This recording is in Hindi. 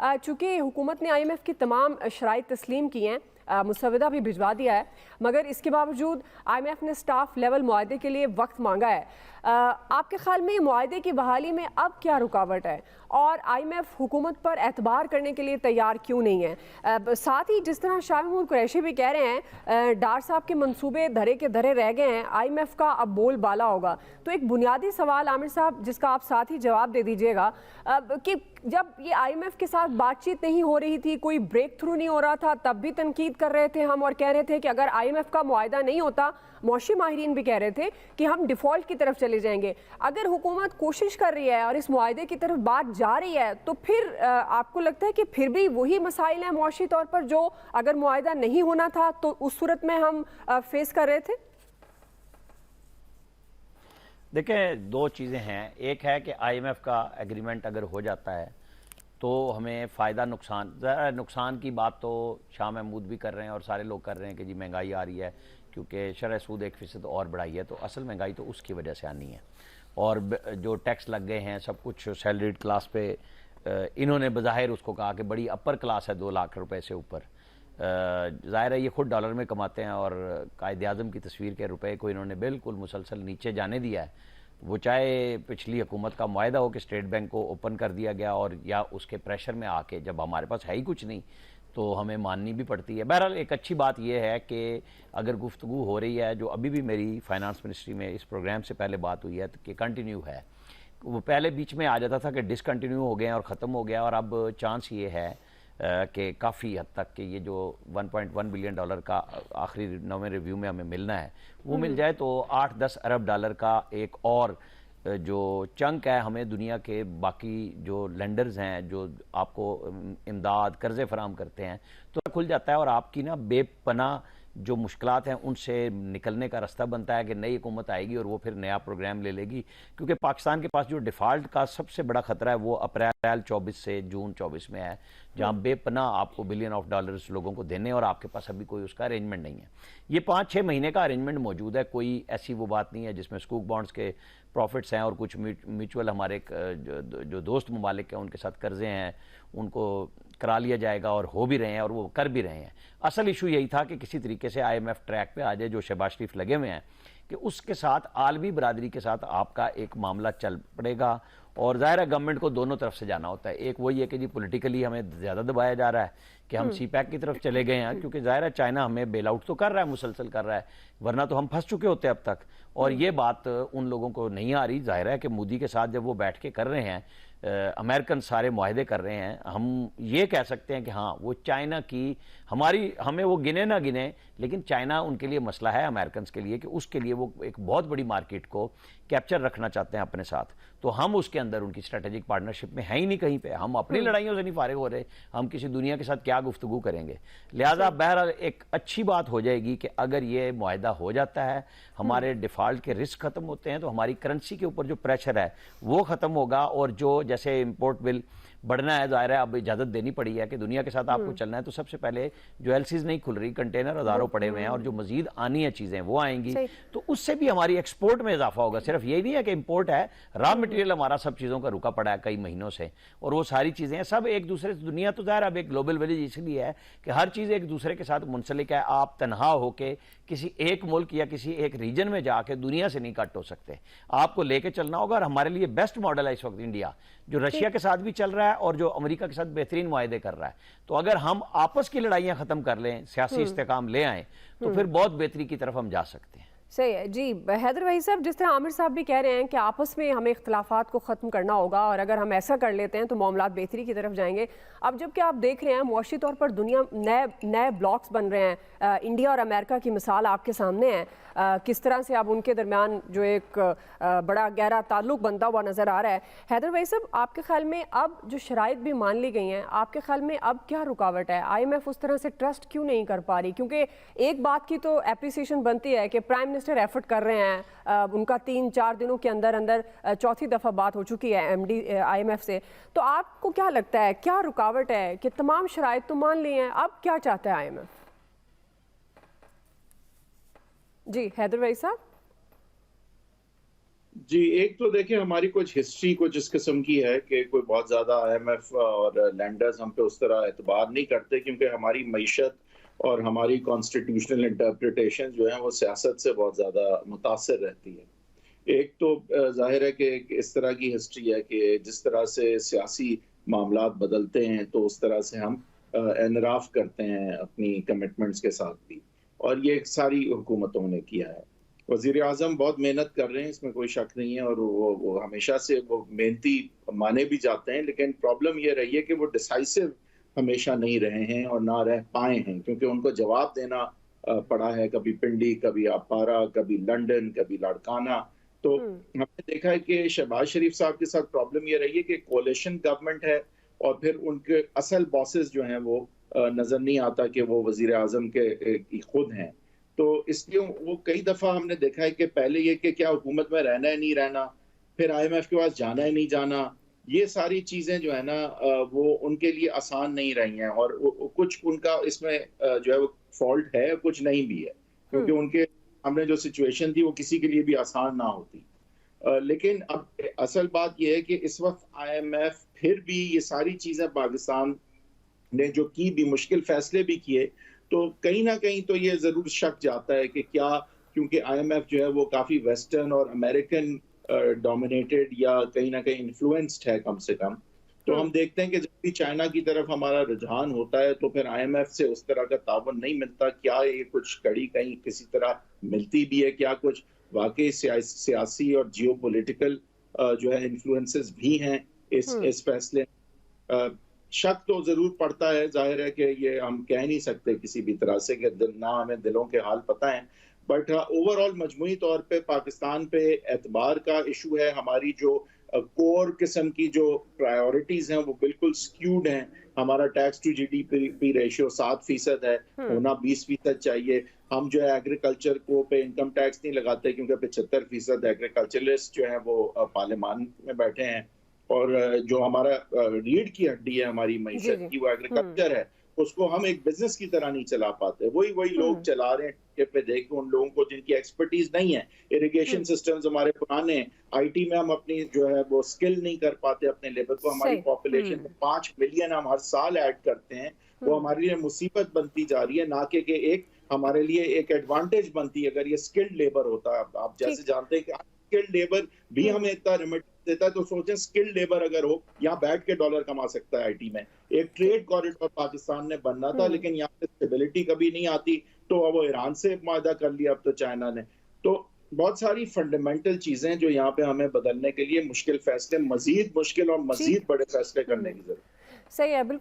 चूँकि हुकूमत ने IMF की तमाम शराइत तस्लीम की हैं, मुसवदा भी भिजवा दिया है, मगर इसके बावजूद IMF ने स्टाफ लेवल मुआहदे के लिए वक्त मांगा है। आपके ख्याल में मुआहदे की बहाली में अब क्या रुकावट है और IMF हुकूमत पर एतबार करने के लिए तैयार क्यों नहीं है? साथ ही जिस तरह शाह महमूद कुरैशी भी कह रहे हैं डार साहब के मंसूबे धरे के धरे रह गए हैं, IMF का अब बोल बाला होगा। तो एक बुनियादी सवाल आमिर साहब जिसका आप साथ ही जवाब दे दीजिएगा कि जब ये IMF के साथ बातचीत नहीं हो रही थी, कोई ब्रेक थ्रू नहीं हो रहा था, तब भी तनकीद कर रहे थे हम और कह रहे थे कि अगर IMF का मुआहदा नहीं होता, मौशी माहिरीन भी कह रहे थे कि हम डिफ़ॉल्ट की तरफ चले जाएंगे। अगर हुकूमत कोशिश कर रही है और इस मुआहदे की तरफ बात जा रही है, तो फिर आपको लगता है कि फिर भी वही मसाइल हैं मौशी तौर पर जो अगर मुआहदा नहीं होना था तो उस सूरत में हम फेस कर रहे थे? देखें, दो चीज़ें हैं। एक है कि IMF का एग्रीमेंट अगर हो जाता है तो हमें फ़ायदा नुकसान की बात तो शाह महमूद भी कर रहे हैं और सारे लोग कर रहे हैं कि जी महंगाई आ रही है क्योंकि शरह सूद 1% और बढ़ाई है, तो असल महंगाई तो उसकी वजह से आनी है। और जो टैक्स लग गए हैं सब कुछ सैलरीड क्लास पे, इन्होंने बज़ाहिर उसको कहा कि बड़ी अपर क्लास है 2 लाख रुपए से ऊपर। ज़ाहिर है ये खुद डॉलर में कमाते हैं और कायद-ए-आज़म की तस्वीर के रुपए को इन्होंने बिल्कुल मुसलसल नीचे जाने दिया है। वो चाहे पिछली हुकूमत का मुआहदा हो कि स्टेट बैंक को ओपन कर दिया गया और या उसके प्रेशर में आके जब हमारे पास है ही कुछ नहीं तो हमें माननी भी पड़ती है। बहरहाल एक अच्छी बात यह है कि अगर गुफ्तगू हो रही है, जो अभी भी मेरी फाइनेंस मिनिस्ट्री में इस प्रोग्राम से पहले बात हुई है, तो कि कंटिन्यू है। वो पहले बीच में आ जाता था कि डिसकंटिन्यू हो गए और ख़त्म हो गया, और अब चांस ये है कि काफ़ी हद तक कि ये जो 1.1 बिलियन डॉलर का आखिरी 9वें रिव्यू में हमें मिलना है वो मिल जाए तो 8-10 अरब डॉलर का एक और जो चंक है हमें दुनिया के बाकी जो लेंडर्स हैं जो आपको इमदाद कर्जे फराम करते हैं तो खुल जाता है और आपकी ना बेपना जो मुश्किलात हैं उनसे निकलने का रास्ता बनता है कि नई हुकूमत आएगी और वो फिर नया प्रोग्राम ले लेगी। क्योंकि पाकिस्तान के पास जो डिफ़ॉल्ट का सबसे बड़ा ख़तरा है वो अप्रैल 24 से जून 24 में है, जहाँ बेपनाह आपको बिलियन ऑफ डॉलर्स लोगों को देने और आपके पास अभी कोई उसका अरेंजमेंट नहीं है। ये 5-6 महीने का अरेंजमेंट मौजूद है, कोई ऐसी वो बात नहीं है जिसमें स्कूक बॉन्ड्स के प्रॉफिट्स हैं और कुछ म्यूचुअल हमारे जो दोस्त ममालिक हैं उनके साथ कर्जे हैं उनको करा लिया जाएगा और हो भी रहे हैं और वो कर भी रहे हैं। असल इशू यही था कि किसी तरीके से IMF ट्रैक पे आ जाए, जो शहबाज शरीफ लगे हुए हैं कि उसके साथ आलमी बरादरी के साथ आपका एक मामला चल पड़ेगा। और ज़ाहिर है गवर्नमेंट को दोनों तरफ से जाना होता है। एक वही है कि जी पॉलिटिकली हमें ज़्यादा दबाया जा रहा है कि हम CPEC की तरफ चले गए हैं, क्योंकि ज़ाहिर है चाइना हमें बेल आउट तो कर रहा है, मुसलसल कर रहा है, वरना तो हम फंस चुके होते अब तक। और ये बात उन लोगों को नहीं आ रही। ज़ाहिर है कि मोदी के साथ जब वो बैठ के कर रहे हैं, अमेरिकन सारे मुआहदे कर रहे हैं, हम ये कह सकते हैं कि हाँ वो चाइना की हमें वो गिने ना गिने, लेकिन चाइना उनके लिए मसला है अमेरिकन के लिए कि उसके लिए वो एक बहुत बड़ी मार्केट को कैप्चर रखना चाहते हैं अपने साथ। तो हम उसके अंदर उनकी स्ट्रेटेजिक पार्टनरशिप में है ही नहीं कहीं पे। हम अपनी लड़ाइयों से नहीं फारिग हो रहे, हम किसी दुनिया के साथ क्या गुफ्तगू करेंगे। लिहाजा बहरहाल एक अच्छी बात हो जाएगी कि अगर ये मुआहदा हो जाता है, हमारे डिफ़ॉल्ट के रिस्क खत्म होते हैं तो हमारी करेंसी के ऊपर जो प्रेशर है वो ख़त्म होगा। और जो जैसे इम्पोर्ट बिल बढ़ना है, ज़ाहिर है अब इजाज़त देनी पड़ी है कि दुनिया के साथ आपको चलना है, तो सबसे पहले जो LCs नहीं खुल रही, कंटेनर हज़ारों पड़े हुए हैं और जो मज़ीद आनी है चीज़ें वो आएंगी, तो उससे भी हमारी एक्सपोर्ट में इजाफा होगा। सिर्फ यही नहीं है कि इम्पोर्ट है, रॉ मटेरियल हमारा सब चीज़ों का रुका पड़ा है कई महीनों से, और वो सारी चीज़ें सब एक दूसरे से, दुनिया तो ज़ाहिर अब एक ग्लोबल विलेज इसलिए है कि हर चीज़ एक दूसरे के साथ मुंसलिक है। आप तनहा होकर किसी एक मुल्क या किसी एक रीजन में जाके दुनिया से नहीं कट हो सकते, आपको लेके चलना होगा। और हमारे लिए बेस्ट मॉडल है इस वक्त इंडिया, जो रशिया के साथ भी चल रहा है और जो अमेरिका के साथ बेहतरीन मुआहदे कर रहा है। तो अगर हम आपस की लड़ाइयां खत्म कर लें, सियासी इस्तेकाम ले आए, तो फिर बहुत बेहतरी की तरफ हम जा सकते हैं। सही है जी। हैदर भाई साहब, जिस तरह आमिर साहब भी कह रहे हैं कि आपस में हमें इख्तलाफात को ख़त्म करना होगा और अगर हम ऐसा कर लेते हैं तो मामलात बेहतरी की तरफ जाएंगे। अब जबकि आप देख रहे हैं मुआशी तौर पर दुनिया नए ब्लॉक्स बन रहे हैं, इंडिया और अमेरिका की मिसाल आपके सामने है, किस तरह से अब उनके दरमियान जो एक बड़ा गहरा ताल्लुक बनता हुआ नज़र आ रहा है। हैदर भाई साहब, आपके ख्याल में अब जो शराइत भी मान ली गई हैं, आपके ख्याल में अब क्या रुकावट है? IMF उस तरह से ट्रस्ट क्यों नहीं कर पा रही? क्योंकि एक बात की तो एप्रिसिएशन बनती है कि प्राइम मिनिस्टर एफर्ट कर रहे हैं, उनका 3-4 दिनों के अंदर अंदर चौथी दफ़ा बात हो चुकी है MD IMF से। तो आपको क्या लगता है क्या रुकावट है कि तमाम शराइत तो मान ली हैं, अब क्या चाहता है IMF? जी हैदर भाई साहब। जी, एक तो देखिए हमारी कुछ हिस्ट्री कुछ इस किस्म की है कि कोई बहुत ज़्यादा आईएमएफ और लैंडर्स हम पे उस तरह एतबार नहीं करते, क्योंकि हमारी मईशत और हमारी कॉन्स्टिट्यूशनल इंटरप्रिटेशन जो है वो सियासत से बहुत ज़्यादा मुतासिर रहती है। एक तो ज़ाहिर है कि एक इस तरह की हिस्ट्री है कि जिस तरह से सियासी मामलात बदलते हैं, तो उस तरह से हम एनराफ करते हैं अपनी कमिटमेंट्स के साथ भी, और ये सारी हुकूमतों ने किया है। वज़ीर-ए-आज़म बहुत मेहनत कर रहे हैं, इसमें कोई शक नहीं है, और वो हमेशा से वो मेहनती माने भी जाते हैं, लेकिन प्रॉब्लम ये रही है कि वो डिसाइसिव हमेशा नहीं रहे हैं और ना रह पाए हैं, क्योंकि उनको जवाब देना पड़ा है, कभी पिंडी, कभी अपारा, कभी लंदन, कभी लाड़काना। तो हम्म। हमने देखा है कि शहबाज शरीफ साहब के साथ प्रॉब्लम ये रही है कि कोalition गवर्नमेंट है, और फिर उनके असल बॉसेस जो हैं वो नज़र नहीं आता कि वो वज़ीर-ए-आज़म के खुद हैं। तो इसलिए वो कई दफ़ा हमने देखा है कि पहले ये कि क्या हुकूमत में रहना है नहीं रहना, फिर आईएमएफ के पास जाना है नहीं जाना, ये सारी चीज़ें जो है ना वो उनके लिए आसान नहीं रही हैं, और कुछ उनका इसमें जो है वो फ़ॉल्ट है, कुछ नहीं भी है। क्योंकि हम्म। उनके सामने जो सिचुएशन थी वो किसी के लिए भी आसान ना होती। लेकिन अब असल बात ये है कि इस वक़्त आईएमएफ फिर भी ये सारी चीज़ें पाकिस्तान ने जो की भी, मुश्किल फैसले भी किए, तो कहीं न कहीं तो ये ज़रूर शक जाता है कि क्या, क्योंकि आईएमएफ जो है वो काफ़ी वेस्टर्न और अमेरिकन डोमिनेटेड या कहीं न कहीं इन्फ्लुएंस्ड है कम से कम। तो हम्म। हम देखते हैं कि जब भी चाइना की तरफ हमारा रुझान होता है, तो फिर आईएमएफ से उस तरह का ताउन नहीं मिलता। क्या ये कुछ कड़ी कहीं किसी तरह मिलती भी है? क्या कुछ वाक़ई सियासी और जियोपॉलिटिकल जो है इन्फ्लुएंसेस भी हैं हम्म। इस फैसले अ, शक तो ज़रूर पड़ता है, ज़ाहिर है कि ये हम कह नहीं सकते किसी भी तरह से कि ना हमें दिलों के हाल पता हैं। बट ओवरऑल मजमूई तौर पे पाकिस्तान पे एतबार का इशू है, हमारी जो कोर किस्म की जो प्रायोरिटीज़ हैं वो बिल्कुल स्क्यूड हैं। हमारा टैक्स टू जीडीपी रेशियो 7% है, हम्म। होना 20% चाहिए। हम जो है एग्रीकल्चर को पे इनकम टैक्स नहीं लगाते, क्योंकि 75% एग्रीकल्चरलिस्ट जो हैं वो पार्लियामान में बैठे हैं, और जो हमारा रीढ़ की हड्डी है हमारी जी मईशत जी। की, वो एग्रीकल्चर है, उसको हम एक बिजनेस की तरह नहीं चला पाते। वही लोग हम्म। चला रहे हैं ठेके पे, देख के उन लोगों को जिनकी एक्सपर्टीज नहीं है। इरिगेशन हम्म। सिस्टम्स हमारे पुराने हैं, आईटी में हम अपनी जो है वो स्किल नहीं कर पाते अपने लेबर को। हमारी सही। पॉपुलेशन में 5 मिलियन हम हर साल ऐड करते हैं, वो हम्म। हमारे लिए मुसीबत बनती जा रही है, ना कि एक हमारे लिए एक एडवांटेज बनती है अगर ये स्किल्ड लेबर होता। आप जैसे ठीक। जानते हैं कि स्किल्ड लेबर भी हम्म। हमें इतना रिमिट देता है, तो सोचें स्किल्ड लेबर अगर हो, यहाँ बैठ के डॉलर कमा सकता है आईटी में। एक ठीक। ट्रेड कॉरिडोर पाकिस्तान ने बनना था, हम्म। लेकिन यहाँ पे स्टेबिलिटी कभी नहीं आती, तो अब वो ईरान से मुआहदा कर लिया अब तो चाइना ने। तो बहुत सारी फंडामेंटल चीजें जो यहाँ पे हमें बदलने के लिए मुश्किल फैसले, मजीद मुश्किल और ठीक। मजीद बड़े फैसले करने हम्म। की जरूरत है। सही है, बिल्कुल।